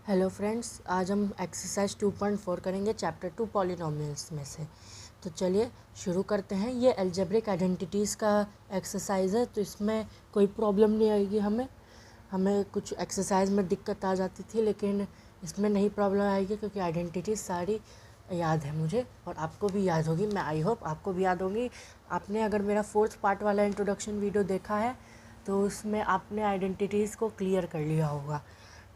Hello friends, आज हम exercise 2.4 करेंगे चैप्टर 2 पॉलिनोमियल्स में से। तो चलिए शुरू करते हैं। ये अलजेब्रिक आइडेंटिटीज़ का एक्सरसाइज है, तो इसमें कोई प्रॉब्लम नहीं आएगी। हमें कुछ एक्सरसाइज में दिक्कत आ जाती थी, लेकिन इसमें नहीं प्रॉब्लम आएगी क्योंकि आइडेंटिटीज़ सारी याद है मुझे और आपको भी याद होगी। मैं आई होप आपको भी याद होगी। आपने अगर मेरा 4th पार्ट वाला इंट्रोडक्शन वीडियो देखा है तो उसमें आपने आइडेंटिटीज़ को क्लियर कर लिया होगा।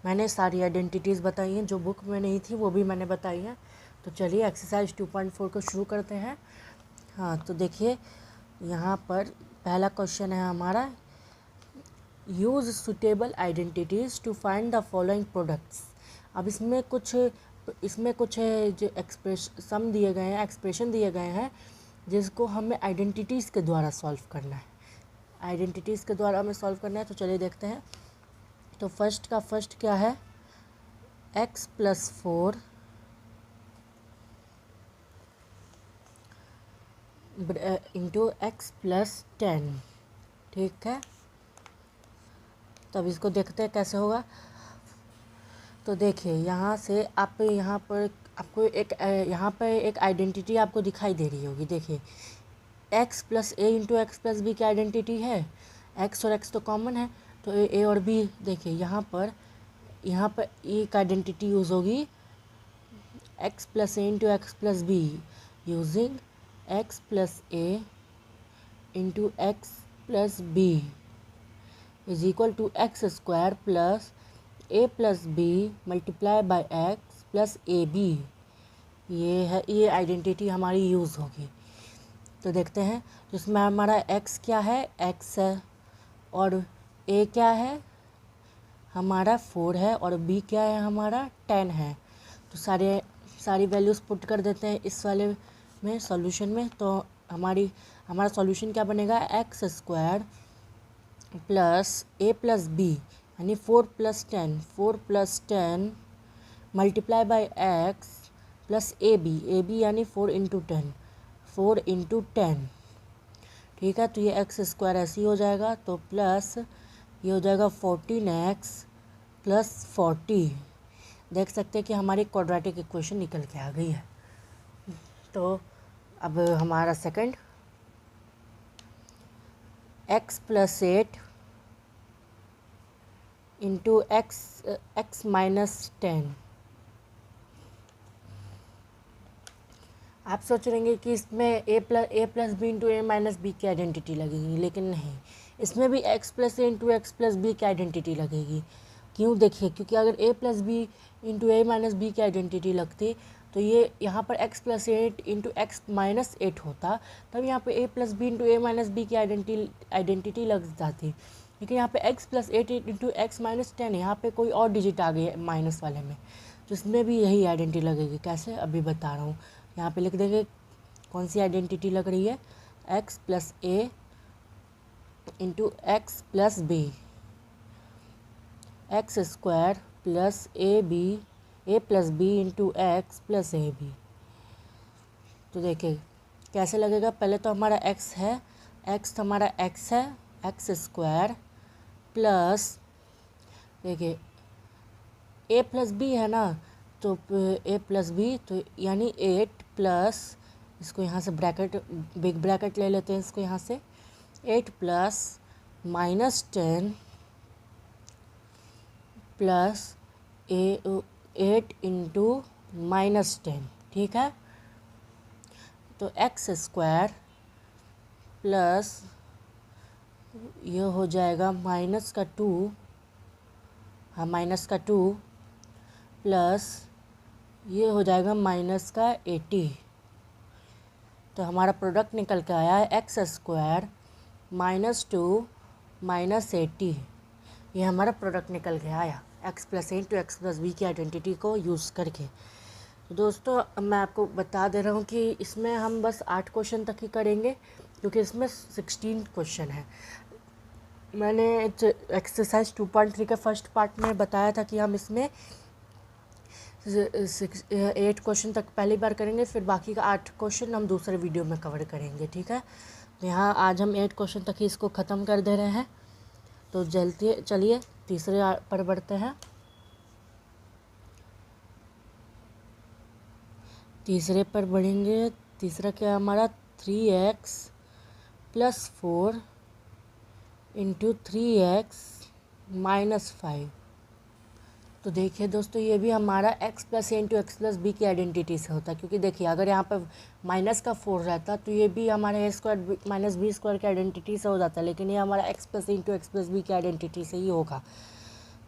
मैंने सारी आइडेंटिटीज़ बताई हैं, जो बुक में नहीं थी वो भी मैंने बताई हैं। तो चलिए एक्सरसाइज 2.4 को शुरू करते हैं। हाँ, तो देखिए यहाँ पर पहला क्वेश्चन है हमारा, use suitable identities to find the following products. अब इसमें कुछ है जो सम दिए गए हैं, एक्सप्रेशन दिए गए हैं, जिसको हमें आइडेंटिटीज़ के द्वारा सॉल्व करना है। आइडेंटिटीज़ के द्वारा हमें सॉल्व करना है। तो चलिए देखते हैं। तो फर्स्ट क्या है, x+4 इंटू x+10। ठीक है, तब इसको देखते हैं कैसे होगा। तो देखिए यहाँ से आप यहाँ पर आपको यहाँ पर एक आइडेंटिटी आपको दिखाई दे रही होगी। देखिए x+a इंटू x+b की आइडेंटिटी है। x और x तो कॉमन है, तो a और b। देखिए यहाँ पर एक आइडेंटिटी यूज़ होगी, x+a into x+b using x+a into x+b is equal to x² plus a+b multiply by x plus ab। ये आइडेंटिटी हमारी यूज़ होगी। तो देखते हैं, जिसमें हमारा x क्या है, x है, और a क्या है हमारा 4 है, और b क्या है हमारा 10 है। तो सारी वैल्यूज़ पुट कर देते हैं इस वाले में सॉल्यूशन में। तो हमारा सॉल्यूशन क्या बनेगा, x² प्लस a+b यानी 4+10 multiply by x plus ab यानी 4 इंटू 10। ठीक है, तो ये x² ऐसे ही हो जाएगा। तो प्लस ये हो जाएगा 14x प्लस 40। देख सकते हैं कि हमारी क्वाड्रेटिक इक्वेशन निकल के आ गई है। तो अब हमारा सेकंड, x+8 इंटू x-10। आप सोच रहे हैं कि इसमें a+b इंटू a-b की आइडेंटिटी लगेगी, लेकिन नहीं, इसमें भी x+a इंटू x+b की आइडेंटिटी लगेगी। क्यों, देखिए, क्योंकि अगर a+b इंटू a-b की आइडेंटिटी लगती तो ये यहाँ पर x+8 इंटू x-8 होता, तब यहाँ पे a+b इंटू a-b की आइडेंटिटी लग जाती। लेकिन यहाँ पे x+8 इंटू x-10, यहाँ पे कोई और डिजिट आ गई है माइनस वाले में, तो इसमें भी यही आइडेंटिटी लगेगी। कैसे, अभी बता रहा हूँ। यहाँ पे लिख देंगे कौन सी आइडेंटिटी लग रही है, x+a into x+b x² plus a+b into x plus ab। तो देखिए कैसे लगेगा। पहले तो हमारा x है, x हमारा x है, x² प्लस, देखिए a+b है ना, तो a+b तो यानी 8 प्लस, इसको यहाँ से बिग ब्रैकेट ले लेते हैं इसको यहाँ से, 8 प्लस -10 प्लस 8 इंटू -10। ठीक है, तो x² प्लस ये हो जाएगा -2, हाँ -2 प्लस ये हो जाएगा -80। तो हमारा प्रोडक्ट निकल के आया है x² -2 -80। ये हमारा प्रोडक्ट निकल के आया x+a इंटू x+b की आइडेंटिटी को यूज़ करके। तो दोस्तों, मैं आपको बता दे रहा हूँ कि इसमें हम बस 8 क्वेश्चन तक ही करेंगे, क्योंकि इसमें 16 क्वेश्चन है। मैंने एक्सरसाइज 2.3 के फर्स्ट पार्ट में बताया था कि हम इसमें 8 क्वेश्चन तक पहली बार करेंगे, फिर बाकी का 8 क्वेश्चन हम दूसरे वीडियो में कवर करेंगे। ठीक है, तो यहाँ आज हम 8 क्वेश्चन तक ही इसको ख़त्म कर दे रहे हैं। तो जल्दी चलिए तीसरे पर बढ़ते हैं। तीसरे पर बढ़ेंगे। तीसरा क्या हमारा 3x + 4 इंटू 3x - 5। तो देखिए दोस्तों, ये भी हमारा x + a into x plus b की आइडेंटिटी से होता है, क्योंकि देखिए अगर यहाँ पर -4 रहता तो ये भी हमारे a² - b² की आइडेंटिटी से हो जाता है, लेकिन ये हमारा x + a into x plus b की आइडेंटिटी से ही होगा।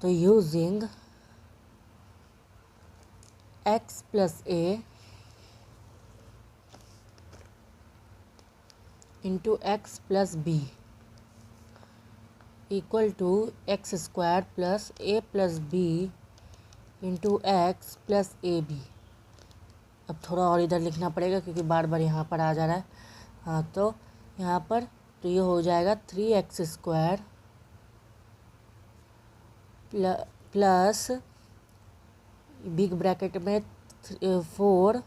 तो using x + a into x plus b equal to x² + a + b into x plus a b. अब थोड़ा और इधर लिखना पड़ेगा क्योंकि बार बार यहाँ पर आ जा रहा है। हाँ, तो यहाँ पर तो ये हो जाएगा 3x² प्लस बिग ब्रैकेट में 4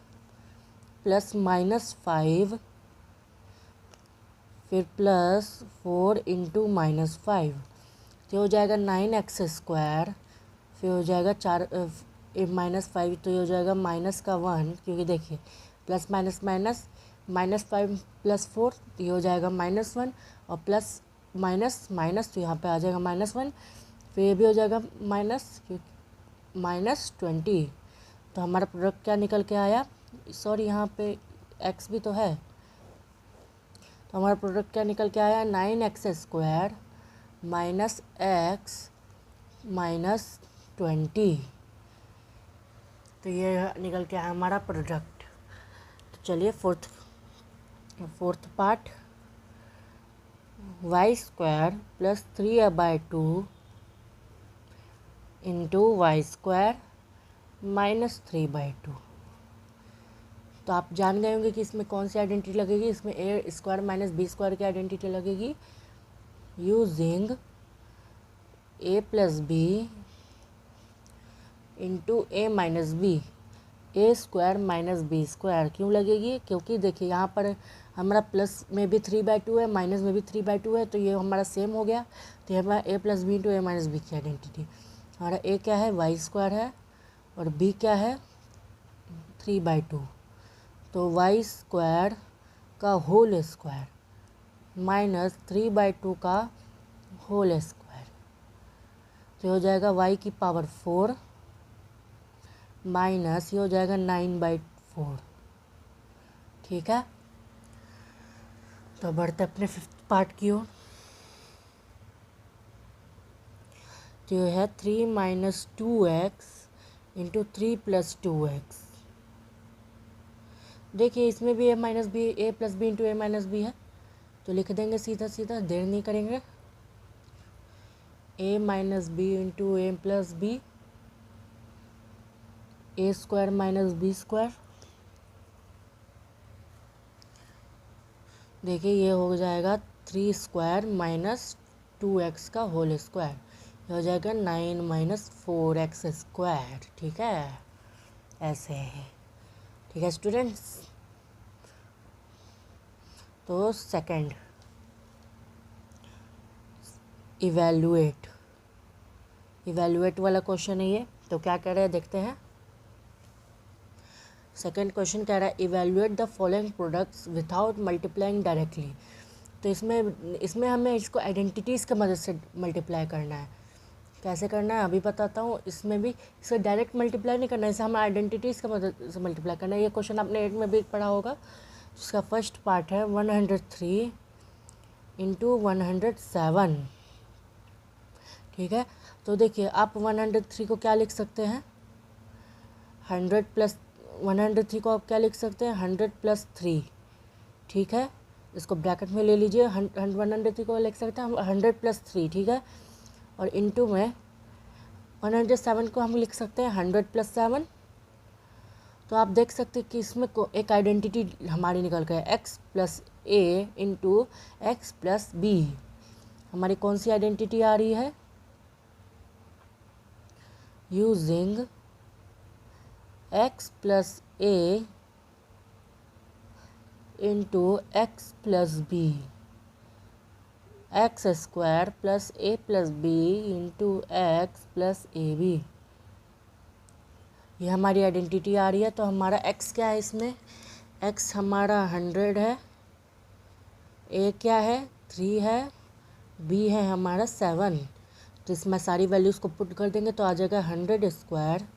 प्लस -5 फिर +4 इंटू -5, तो हो जाएगा 9x²। फिर हो जाएगा 4 -5, तो ये हो जाएगा -1, क्योंकि देखिए प्लस माइनस माइनस -5 + 4 तो ये हो जाएगा -1, और प्लस माइनस माइनस तो यहाँ पे आ जाएगा -1, फिर ये भी हो जाएगा -20। तो हमारा प्रोडक्ट क्या निकल के आया, सॉरी यहाँ पे x भी तो है, तो हमारा प्रोडक्ट क्या निकल के आया 9x² - x - 20। तो ये निकल के आया हमारा प्रोडक्ट। तो चलिए fourth part, y² + 3/2 into y² - 3/2। तो आप जान गए होंगे कि इसमें कौन सी आइडेंटिटी लगेगी। इसमें a² - b² की आइडेंटिटी लगेगी। Using a + b into a - b, a² - b²। क्यों लगेगी, क्योंकि देखिए यहाँ पर हमारा प्लस में भी 3/2 है, माइनस में भी 3/2 है, तो ये हमारा सेम हो गया। तो ये हमारा a + b into a - b की आइडेंटिटी। हमारा a क्या है, y² है, और b क्या है 3/2। तो y² का होल स्क्वायर -3/2 का होल स्क्वायर, तो हो जाएगा y की पावर 4 माइनस ये हो जाएगा 9/4। ठीक है, तो बढ़ते अपने फिफ्थ पार्ट की ओर। तो ये है 3 - 2x इंटू 3 + 2x। देखिए इसमें भी a + b into a - b है, तो लिख देंगे सीधा सीधा, देर नहीं करेंगे। a - b into a + b, a² - b²। देखिए ये हो जाएगा 3² - 2x का होल स्क्वायर, ये हो जाएगा 9 - 4x²। ठीक है, ऐसे है। ठीक है स्टूडेंट्स, तो सेकंड इवैल्यूएट वाला क्वेश्चन है ये। तो क्या कह रहे हैं देखते हैं। सेकंड क्वेश्चन कह रहा है evaluate the following products without multiplying directly. तो इसमें हमें इसको आइडेंटिटीज़ की मदद से मल्टीप्लाई करना है। कैसे करना है अभी बताता हूँ। इसमें भी इसे डायरेक्ट मल्टीप्लाई नहीं करना है, इसे हमें आइडेंटिटीज़ की मदद से मल्टीप्लाई करना है। ये क्वेश्चन आपने 8 में भी पढ़ा होगा। इसका फर्स्ट पार्ट है 103 इंटू 107। ठीक है, तो देखिए आप 103 को क्या लिख सकते हैं, 103 को आप क्या लिख सकते हैं 100 + 3। ठीक है, इसको ब्रैकेट में ले लीजिए। 103 को लिख सकते हैं हम 100 + 3। ठीक है, और इनटू में 107 को हम लिख सकते हैं 100 + 7। तो आप देख सकते हैं कि इसमें एक आइडेंटिटी हमारी निकल गई x + a into x + b। हमारी कौन सी आइडेंटिटी आ रही है, using x + a into x + b, x² + a + b into x + ab। ये हमारी आइडेंटिटी आ रही है। तो हमारा x क्या है इसमें, x हमारा 100 है, a क्या है 3 है, b है हमारा 7। तो इसमें सारी वैल्यूज़ को पुट कर देंगे तो आ जाएगा 100 square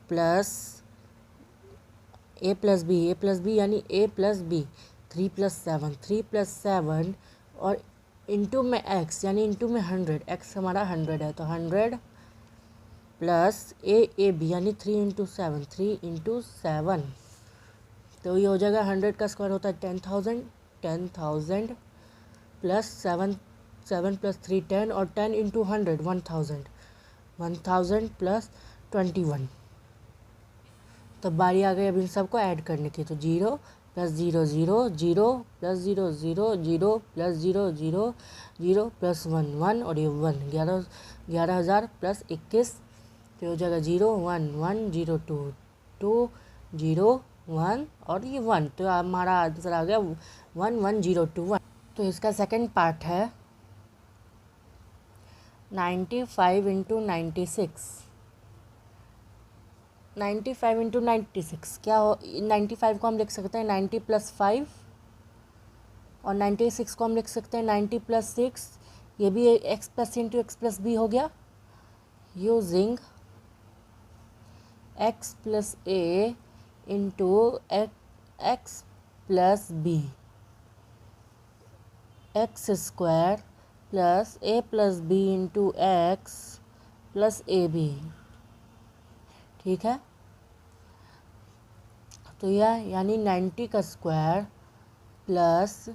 plus a plus b यानी a प्लस बी 3 प्लस 7 और इंटू में x यानी इंटू में 100, x हमारा 100 है तो 100 प्लस ए बी यानी 3 इंटू 7। तो ये हो जाएगा 100 का स्क्वायर होता है 10,000 प्लस 7 प्लस 3 10 और 10 इंटू 100 1000 प्लस 21। तो बारी आ गई अब इन सबको ऐड करने की। तो 0 प्लस 0 0 0 प्लस 0 0 0 प्लस 0 0 0 प्लस 1 1 और ये 1 11,000 प्लस 21। तो हो जाएगा 0 1 1 0 2 2 0 1 और ये 1। तो हमारा आंसर आ गया 1 1 0 2 1। तो इसका सेकंड पार्ट है 95 इंटू 96। 95 इंटू 96 क्या हो, 95 को हम लिख सकते हैं 90 प्लस 5 और 96 को हम लिख सकते हैं 90 प्लस 6। ये भी x plus into x plus b हो गया। Using x plus a into x plus b x square plus a plus b into x plus a b. ठीक है, तो यह यानी 90 का square plus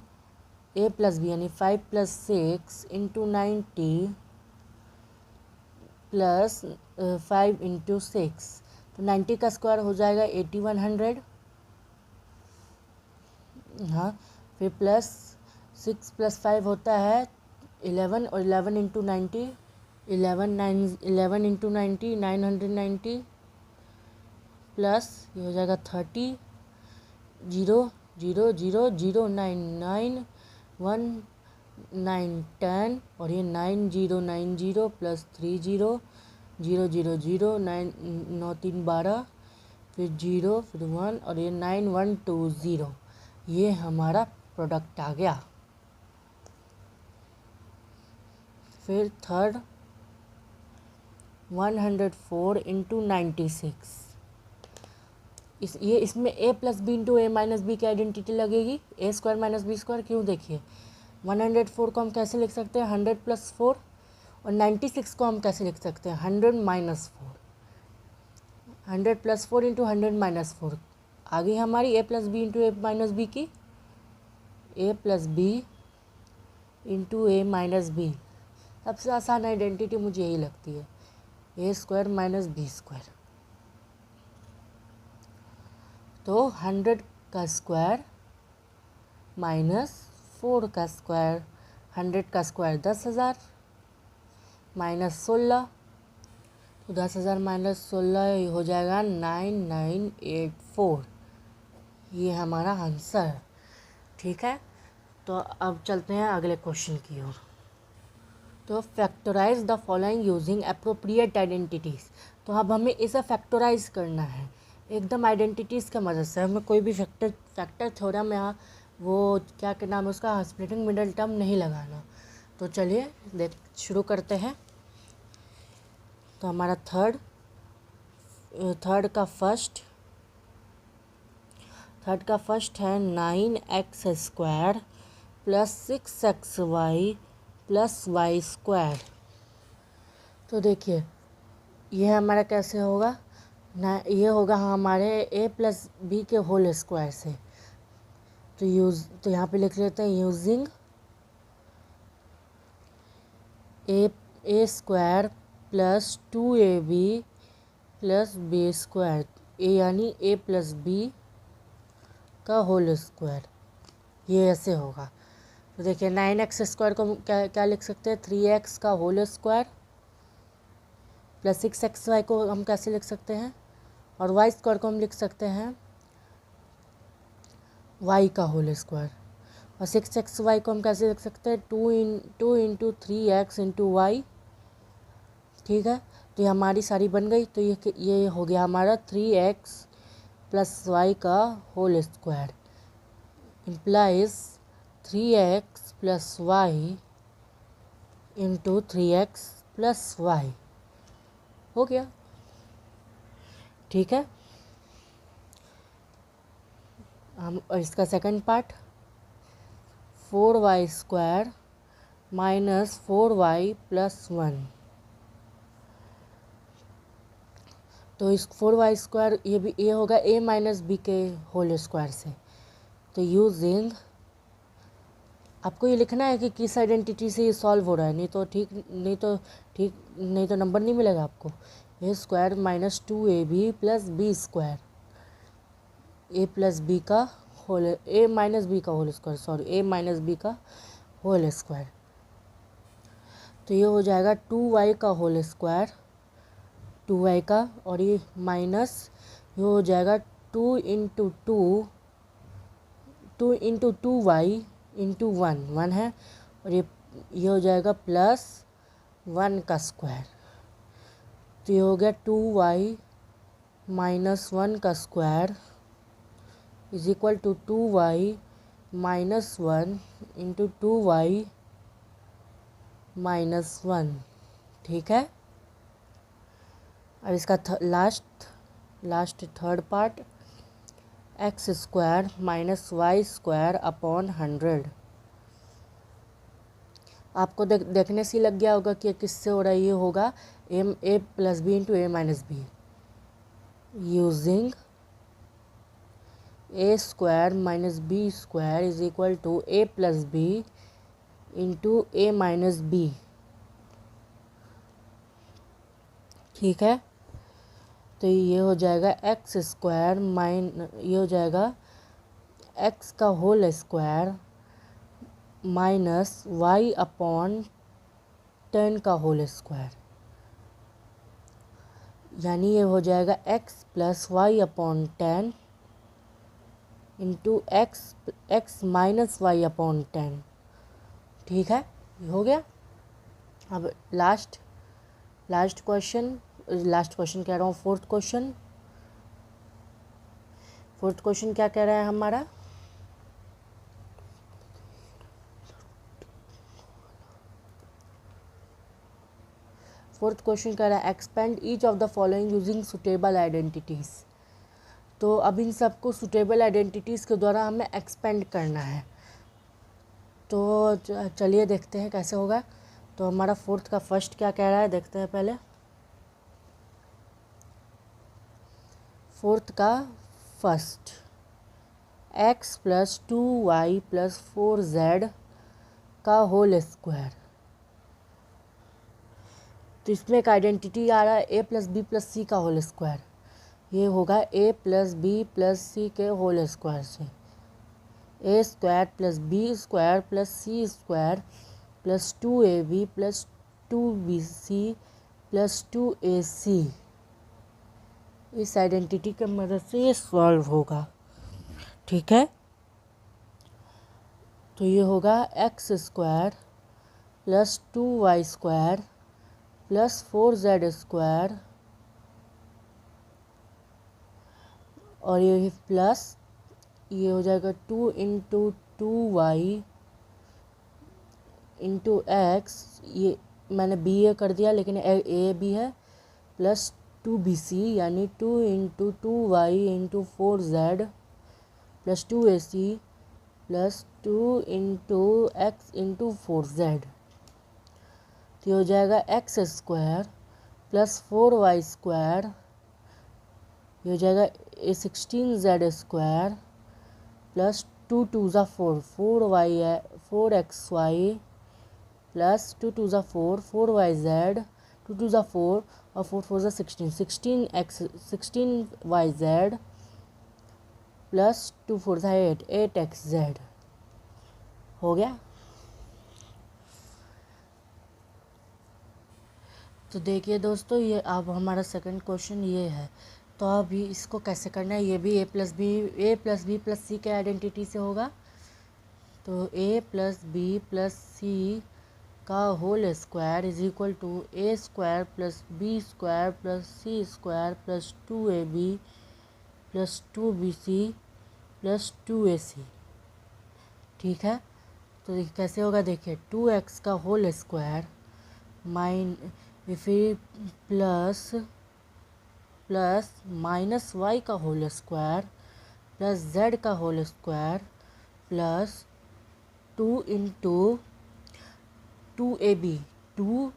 a plus b यानी 5 प्लस 6 इंटू 90 प्लस 5 इंटू 6। तो 90 का स्क्वायर हो जाएगा 8100। हाँ, फिर प्लस 6 प्लस 5 होता है 11 और 11 इंटू 90 11 इंटू 90 990 प्लस ये हो जाएगा 30 0 0 0 0 9 9 1 9 10 और ये 9 0 9 0 प्लस 3 0 0 0 0 9 9 3 12 फिर 0 फिर 1 और ये 9 1 2 0। ये हमारा प्रोडक्ट आ गया। फिर थर्ड 104 इंटू 96। इसमें a plus b into a minus b की आइडेंटिटी लगेगी, a square minus b square. क्यों, देखिए 104 को हम कैसे लिख सकते हैं 100 प्लस 4 और 96 को हम कैसे लिख सकते हैं 100 माइनस 4। 100 प्लस 4 इंटू 100 माइनस 4 आ गई हमारी a plus b into a minus b की, a plus b into a minus b. सबसे आसान आइडेंटिटी मुझे यही लगती है, a square minus b square. तो 100 का स्क्वायर माइनस 4 का स्क्वायर, 100 का स्क्वायर 10,000 माइनस 16। तो 10,000 माइनस 16 हो जाएगा 9984। ये हमारा आंसर है। ठीक है, तो अब चलते हैं अगले क्वेश्चन की ओर। तो factorize the following using appropriate identities. तो अब हमें इसे फैक्टराइज करना है एकदम आइडेंटिटीज़ की मदद से। हमें कोई भी फैक्टर थ्योरम या वो क्या नाम है उसका स्प्लिटिंग मिडल टर्म नहीं लगाना। तो चलिए शुरू करते हैं। तो हमारा थर्ड का फर्स्ट है 9x square plus 6xy plus y square. तो देखिए ये हमारा कैसे होगा ना, ये होगा हमारे a प्लस बी के होल स्क्वायर से। तो यहाँ पे लिख लेते हैं using A square plus 2ab plus B square, A यानी a प्लस बी का होल स्क्वायर। ये ऐसे होगा। तो देखिए 9x स्क्वायर को क्या लिख सकते हैं 3x का होल स्क्वायर प्लस 6xy को हम कैसे लिख सकते हैं, और वाई स्क्वायर को हम लिख सकते हैं y का होल स्क्वायर। और 6xy को हम कैसे लिख सकते हैं 2 इंटू 3x इंटू वाई। ठीक है, तो ये हमारी सारी बन गई। तो ये हो गया हमारा 3x + y का whole square implies 3x + y into 3x + y हो गया। ठीक है, हम और इसका सेकंड पार्ट 4y² - 4y + 1। तो इस 4y², ये होगा a - b के होल स्क्वायर से। तो यूजिंग, आपको ये लिखना है कि किस आइडेंटिटी से ये सॉल्व हो रहा है, नहीं तो नंबर नहीं मिलेगा आपको। a² - 2ab + b², a + b का होल स्क्वायर। तो ये हो जाएगा 2y का होल स्क्वायर, 2y का, और ये माइनस, ये हो जाएगा 2 × 2y × 1 है, और ये हो जाएगा +1 का स्क्वायर। तो ये हो गया 2y - 1 का स्क्वायर = 2y - 1 × 2y - 1। ठीक है, अब इसका last third part x² - y² upon 100। आपको देखने से लग गया होगा कि किससे हो रहा है। ये होगा a + b × a - b using a² - b² = a + b × a - b। ठीक है, तो ये हो जाएगा ये हो जाएगा x का होल स्क्वायर -y अपॉन 10 का होल स्क्वायर, यानी ये हो जाएगा x + y upon 10 into x - y upon 10। ठीक है, ये हो गया। अब लास्ट क्वेश्चन कह रहा हूँ, फोर्थ क्वेश्चन क्या कह रहा है हमारा। फोर्थ क्वेश्चन कह रहा है expand each of the following using suitable identities. तो अब इन सबको सुटेबल आइडेंटिटीज़ के द्वारा हमें एक्सपेंड करना है। तो चलिए देखते हैं कैसे होगा। तो हमारा फोर्थ का फर्स्ट क्या कह रहा है, देखते हैं पहले। फोर्थ का फर्स्ट x + 2y + 4z का होल स्क्वायर। तो इसमें एक आइडेंटिटी आ रहा है a + b + c का होल स्क्वायर। ये होगा a + b + c के होल स्क्वायर से a² + b² + c² + 2ab + 2bc + 2ac। इस आइडेंटिटी के मदद से ये सॉल्व होगा। ठीक है, तो ये होगा x² + 2y² + 4z² और ये प्लस, ये हो जाएगा 2 × 2y × x, ये मैंने b a कर दिया लेकिन a b है, + 2bc यानी 2 × 2y × 4z + 2ac + 2 × x × 4z। तो ये हो जाएगा x² + 4y², ये हो जाएगा 16z² + 2 × 2 = 4, 4xy + 2 × 2 = 4, 4yz, 2 × 2 = 4 और 4 × 4 = 16, 16yz + 2 × 4 = 8, 8xz हो गया। तो देखिए दोस्तों, ये अब हमारा सेकंड क्वेश्चन ये है। तो अभी इसको कैसे करना है, ये भी a + b + c के आइडेंटिटी से होगा। तो a + b + c का whole square is equal to a square plus B square plus C square plus 2ab plus 2bc plus 2ac। ठीक है, तो देखिए कैसे होगा। देखिए 2x का होल स्क्वायर फिर प्लस माइनस वाई का होल स्क्वायर प्लस z का whole square plus 2 into 2ab 2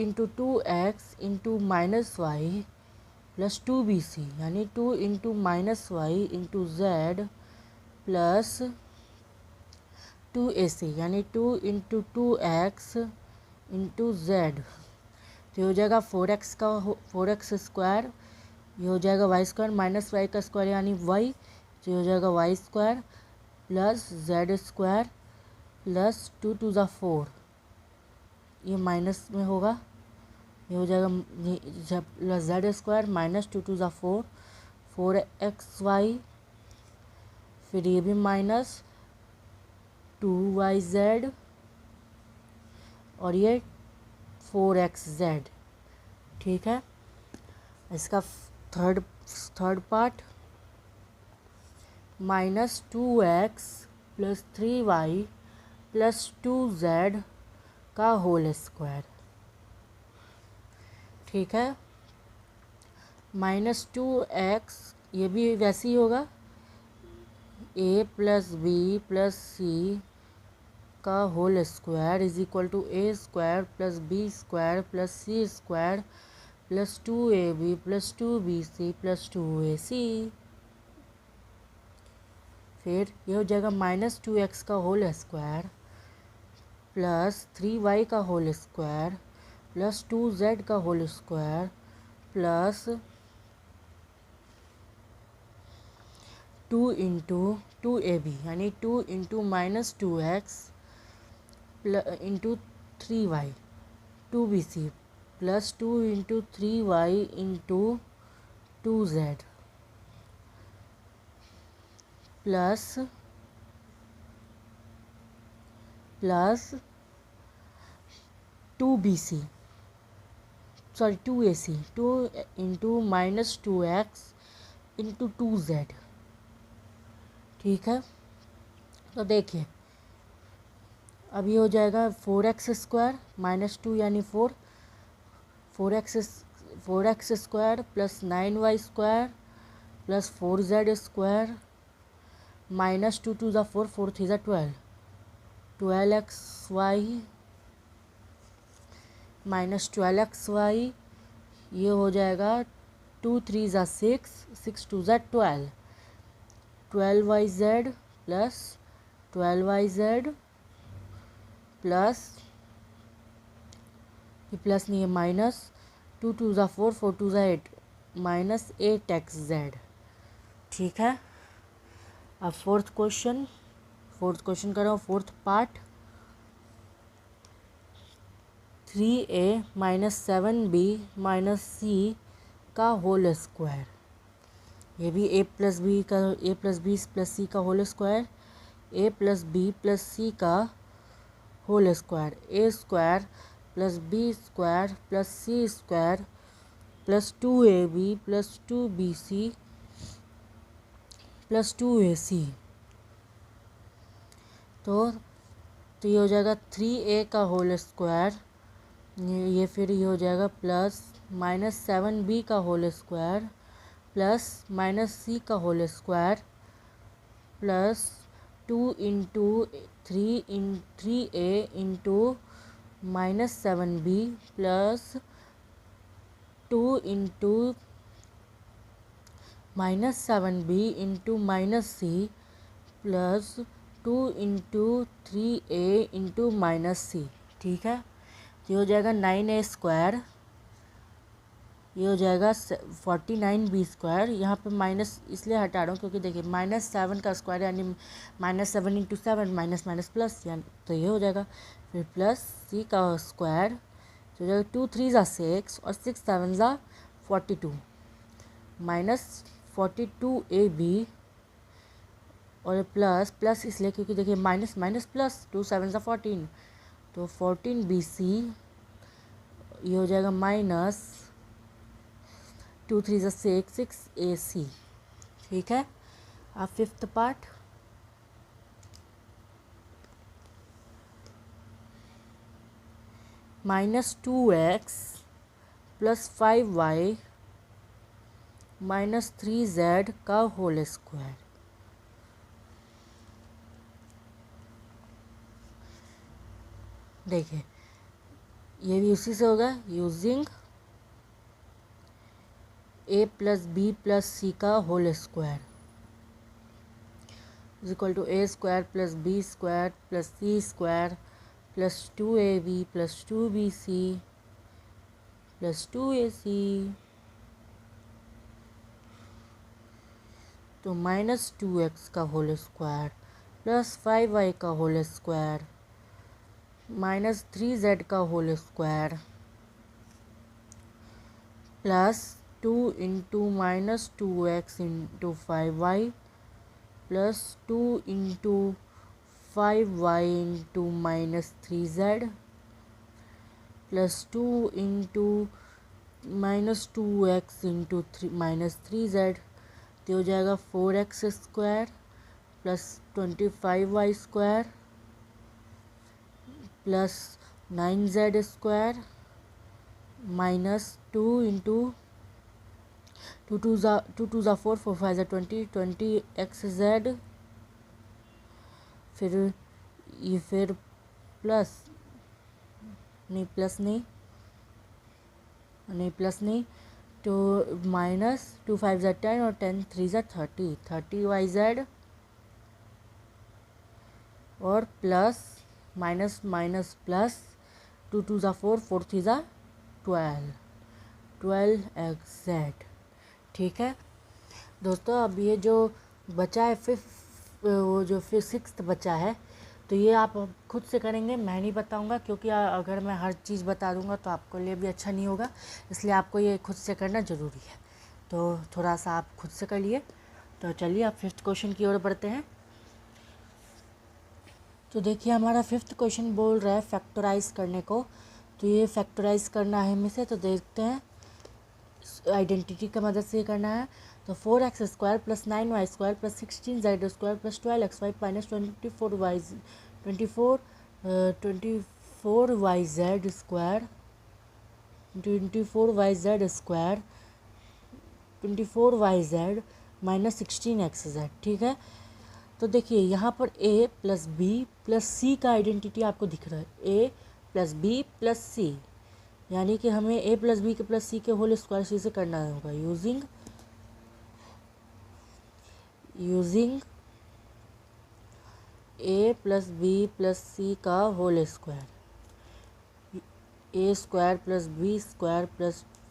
into 2x into minus y plus 2bc यानी 2 into minus y into z plus 2ac यानी 2 इंटू 2x इंटू z। तो ये हो जाएगा 4x square, ये हो जाएगा वाई स्क्वायर माइनस वाई का स्क्वायर यानी y, तो ये हो जाएगा y square plus z square plus 2 टू ज़ा 4, ये माइनस में होगा, ये हो जाएगा प्लस z स्क्वायर माइनस 2 टू ज़ा 4xy, फिर ये भी माइनस 2yz और ये 4xz। ठीक है, इसका third part minus 2x plus 3y plus 2z का होल स्क्वायर। ठीक है, माइनस 2x ये भी वैसे ही होगा, a प्लस बी प्लस सी का whole square is equal to a square plus B square plus C square plus 2ab plus 2bc plus 2ac। फिर ये हो जाएगा माइनस 2x का होल स्क्वायर प्लस 3y का होल स्क्वायर प्लस 2z का whole square plus 2 into 2ab यानी 2 into minus 2x into 3y 2bc plus 2 into 3y into 2z plus 2bc 2ac 2 into minus 2x into 2z। ठीक है, तो देखिए अब ये हो जाएगा 4x स्क्वायर माइनस 2 यानी 4x square plus 9y square plus 4z square minus 2 टू ज़ा 4 4 3 ज़ा 12xy माइनस 12xy, ये हो जाएगा 2 3 ज़ा 6 2 ज़ा 12yz प्लस 12yz प्लस ये प्लस नहीं है माइनस 2 2 ज़ा 4 4 2 ज़ा 8 माइनस 8xz। ठीक है, अब फोर्थ क्वेश्चन कर रहा हूँ, fourth part 3a minus 7b minus c का होल स्क्वायर। ये भी a प्लस बी प्लस सी का whole square, a plus B plus सी का whole square, a square plus B square plus C square plus 2ab plus 2bc plus 2ac। तो ये हो जाएगा 3a का होल स्क्वायर, ये फिर ये हो जाएगा प्लस माइनस 7b का whole square plus minus c का whole square plus 2 into 3a into minus 7b plus 2 into minus 7b into minus c plus 2 into 3a into minus c। ठीक है, ये हो जाएगा 9a स्क्वायर, ये हो जाएगा 49b स्क्वायर। यहाँ पे माइनस इसलिए हटा रहा हूँ क्योंकि देखिए माइनस 7 का स्क्वायर यानी minus 7 into 7 minus minus plus, यानी तो ये हो जाएगा। फिर प्लस c का स्क्वायर तो हो जाएगा 2 3 ज़ा 6 और 6 7 ज़ा 42 माइनस 42ab और प्लस प्लस इसलिए क्योंकि देखिए माइनस माइनस प्लस 2 7 सा 14, तो 14 BC ये हो जाएगा माइनस 2 3 सा 6 AC। ठीक है। अब fifth part, -2x + 5y - 3z का होल स्क्वायर। देखिए ये भी उसी से होगा, यूजिंग a + b + c का whole square equal to a² + b² + c² + 2ab + 2bc + 2ac, तो -2x का होल स्क्वायर + 5y का होल स्क्वायर - 3z का whole square plus 2 × -2x × 5y plus 2 × 5y × -3z plus 2 × -2x × -3z, तो हो जाएगा 4x² plus 25y² plus 9z² -2 × 2 2 ज़ा 4 4 5 ज़ा 20 20xz, फिर प्लस नहीं तो -2 5 ज़ा 10 और 10 3 ज़ा 30 30yz, और प्लस माइनस माइनस प्लस 2 2 ज़ा 4 4 3 ज़ा 12 12xz। ठीक है दोस्तों, अब ये जो बचा है फिर सिक्स्थ बचा है, तो ये आप खुद से करेंगे, मैं नहीं बताऊंगा, क्योंकि अगर मैं हर चीज़ बता दूंगा तो आपको लिए भी अच्छा नहीं होगा, इसलिए आपको ये खुद से करना ज़रूरी है। तो थोड़ा सा आप खुद से कर लिए। तो चलिए आप फिफ्थ क्वेश्चन की ओर बढ़ते हैं। तो देखिए हमारा फिफ्थ क्वेश्चन बोल रहा है फैक्टराइज करने को, तो ये फैक्टराइज करना है हमें से, तो देखते हैं आइडेंटिटी का मदद से करना है। तो 4x² + 9y² + 16z² + 12xy - 24yz² 24yz - 16xz। ठीक है। तो देखिए यहाँ पर a + b + c का आइडेंटिटी आपको दिख रहा है, a + b + c, यानी कि हमें a + b + c के होल स्क्वायर सी से करना होगा यूजिंग a + b + c का whole square, a² + b² +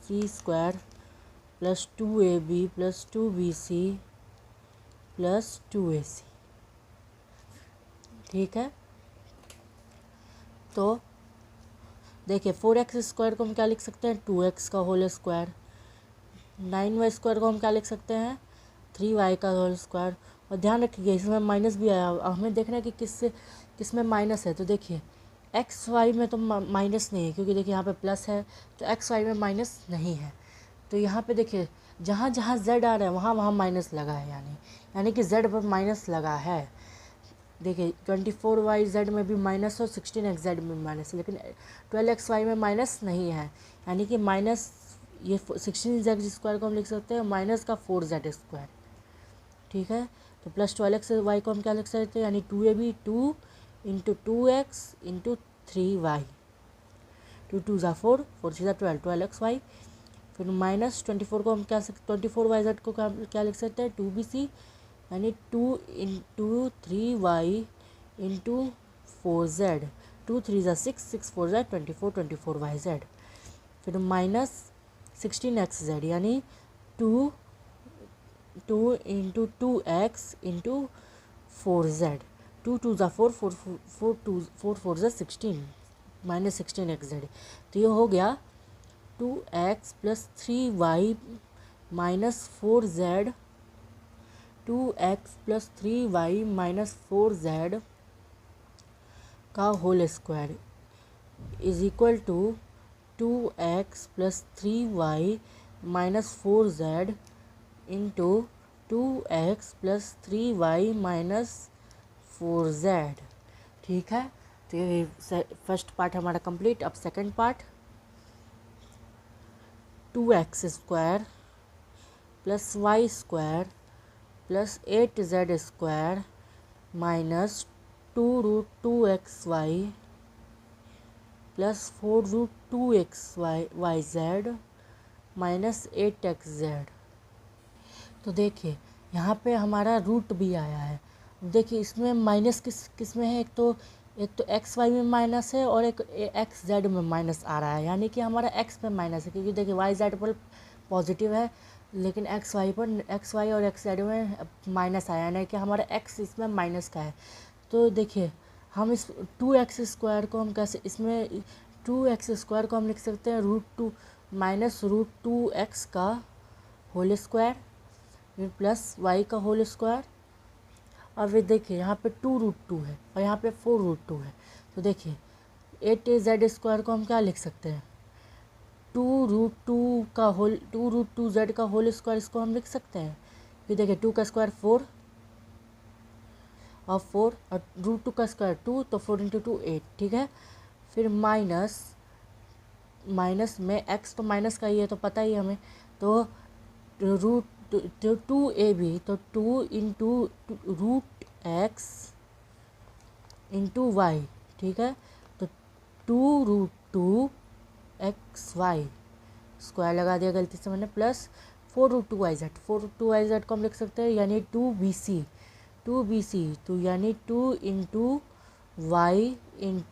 c² + 2ab + 2bc + 2ac। ठीक है। तो देखिए 4x² को हम क्या लिख सकते हैं, 2x का होल स्क्वायर, 9y² को हम क्या लिख सकते हैं, 3y का होल स्क्वायर। और ध्यान रखिए इसमें माइनस भी आया, हमें देखना है कि किस में माइनस है। तो देखिए एक्स वाई में तो माइनस नहीं है, क्योंकि देखिए यहाँ पे प्लस है, तो एक्स वाई में माइनस नहीं है। तो यहाँ पे देखिए जहाँ जहाँ जेड आ रहा है वहाँ वहाँ माइनस लगा है, यानी कि जेड पर माइनस लगा है। देखिए 24yz में भी माइनस और 16xz में माइनस है, लेकिन 12xy में माइनस नहीं है, यानी कि माइनस ये 16z² को हम लिख सकते हैं माइनस का 4z²। ठीक है। तो प्लस 12xy को हम क्या लिख सकते हैं, यानी 2ab 2 × 2x × 3y 2 2 ज़ा 4 4 3 ज़ा 12 12xy, फिर -24 को हम क्या 24yz को क्या लिख सकते हैं 2bc, यानी 2 × 3y × 4z 2 3 ज़ा 6 6 4 ज़ा 24 24yz, फिर -16xz, यानी 2 × 2x × 4z 2 2 ज़ा 4 4 4 ज़ा 16 -16xz। तो ये हो गया 2x + 3y - 4z 2x plus 3y minus 4z का whole square is equal to 2x plus 3y minus 4z into 2x plus 3y minus 4z। ठीक है, तो ये फर्स्ट पार्ट हमारा कंप्लीट। अब second part, 2x square plus y square plus 8z square minus 2√2xy plus 4√2xyz minus 8xz। तो देखिए यहाँ पे हमारा रूट भी आया है। देखिए इसमें माइनस किस में है, एक तो एक्स वाई में माइनस है और एक एक्स जेड में माइनस आ रहा है, यानी कि हमारा एक्स पे माइनस है, क्योंकि देखिए वाई जेड पर पॉजिटिव है लेकिन एक्स वाई और एक्स जेड में माइनस आया, यानी कि हमारा एक्स इसमें माइनस का है। तो देखिए हम इस 2x स्क्वायर को हम कैसे, इसमें 2x स्क्वायर को हम लिख सकते हैं √2 माइनस √2x का होल स्क्वायर प्लस y का होल स्क्वायर। और फिर देखिए यहाँ पे 2√2 है और यहाँ पे 4√2 है। तो देखिए 8z स्क्वायर को हम क्या लिख सकते हैं, 2√2z का होल स्क्वायर, इसको हम लिख सकते हैं। फिर देखिए 2 का स्क्वायर 4 और 4 और √2 का स्क्वायर 2, तो 4 × 2 8। ठीक है, फिर माइनस में x तो माइनस का ही है तो पता ही हमें, तो √2ab, तो 2 × √x × y। ठीक है, तो 2√2xy स्क्वायर लगा दिया गलती से मैंने, प्लस 4√2yz, 4√2yz को हम लिख सकते हैं यानी 2bc, तो यानी 2 × y ×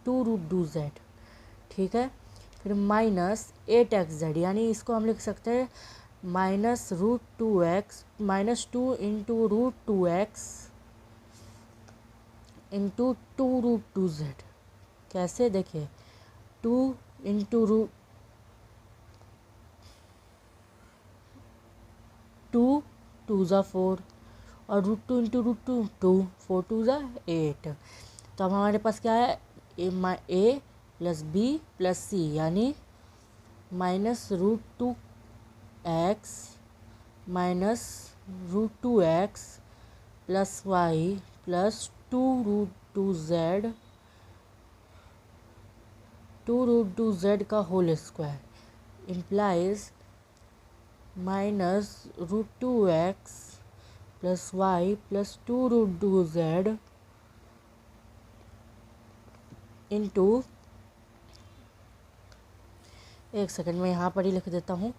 2√2z। ठीक है, फिर माइनस 8xz, यानी इसको हम लिख सकते हैं minus √2x minus 2 × √2x × 2√2z। कैसे, देखिए 2 × √2 2 × 4 और √2 × √2 2, 4 2 × 8। तो अब हमारे पास क्या है, a plus b plus c, यानी minus √2x minus √2x plus y plus 2√2z का whole square implies minus √2x plus y plus 2√2z into, एक सेकंड में यहाँ पर ही लिख देता हूँ,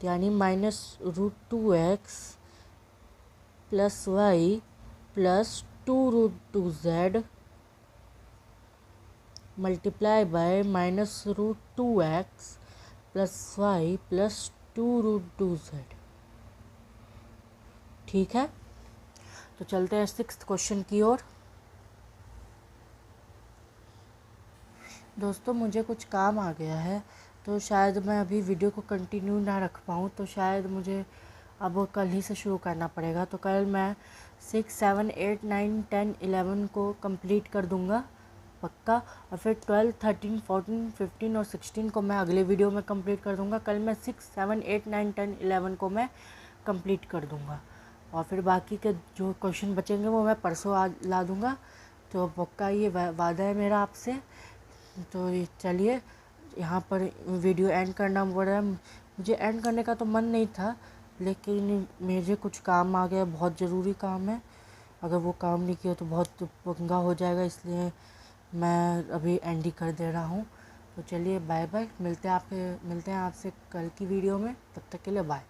यानी minus √2x plus y plus 2√2z multiply by minus √2x plus y plus 2√2z। ठीक है, तो चलते हैं 6th क्वेश्चन की ओर। दोस्तों मुझे कुछ काम आ गया है तो शायद मैं अभी वीडियो को कंटिन्यू ना रख पाऊँ, तो शायद मुझे अब कल ही से शुरू करना पड़ेगा। तो कल मैं 6, 7, 8, 9, 10, 11 को कंप्लीट कर दूंगा पक्का, और फिर 12, 13, 14, 15 और 16 को मैं अगले वीडियो में कंप्लीट कर दूंगा। कल मैं 6, 7, 8, 9, 10, 11 को मैं कंप्लीट कर दूंगा, और फिर बाकी के जो क्वेश्चन बचेंगे वो मैं परसों ला दूंगा। तो पक्का ये वादा है मेरा आपसे। तो चलिए यहाँ पर वीडियो एंड करना पड़ रहा है। मुझे एंड करने का तो मन नहीं था, लेकिन मुझे कुछ काम आ गया, बहुत ज़रूरी काम है। अगर वो काम नहीं किया तो बहुत पंगा हो जाएगा, इसलिए मैं अभी एंड ही कर दे रहा हूँ। तो चलिए बाय बाय, मिलते हैं आपसे कल की वीडियो में। तब तक के लिए बाय।